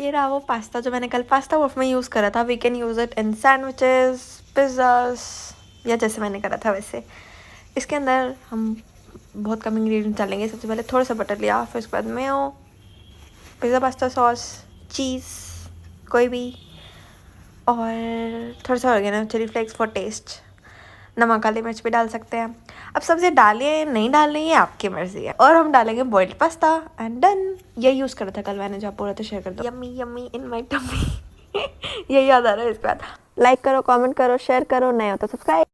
ये रहा वो पास्ता जो मैंने कल पास्ता वॉफ में यूज़ करा था. We can use it in sandwiches, pizzas, या जैसे मैंने करा था वैसे. इसके अंदर हम बहुत कम इंग्रेडिएंट डालेंगे. सबसे पहले थोड़ा सा बटर लिया, फिर उसके बाद mayo, pizza pasta sauce, cheese कोई भी, और थोड़ा सा oregano chilli flakes for taste. नमक, काली मिर्च भी डाल सकते हैं. अब सब्ज़ी डालिए नहीं डालनी है आपकी मर्जी है. और हम डालेंगे बॉइल्ड पास्ता एंड डन. ये यूज़ करा था कल मैंने, जो आप बोला था शेयर कर दो. Yummy yummy in my tummy. यही याद आ रहा है इसके बाद. लाइक करो, कमेंट करो, शेयर करो, नए हो तो सब्सक्राइब.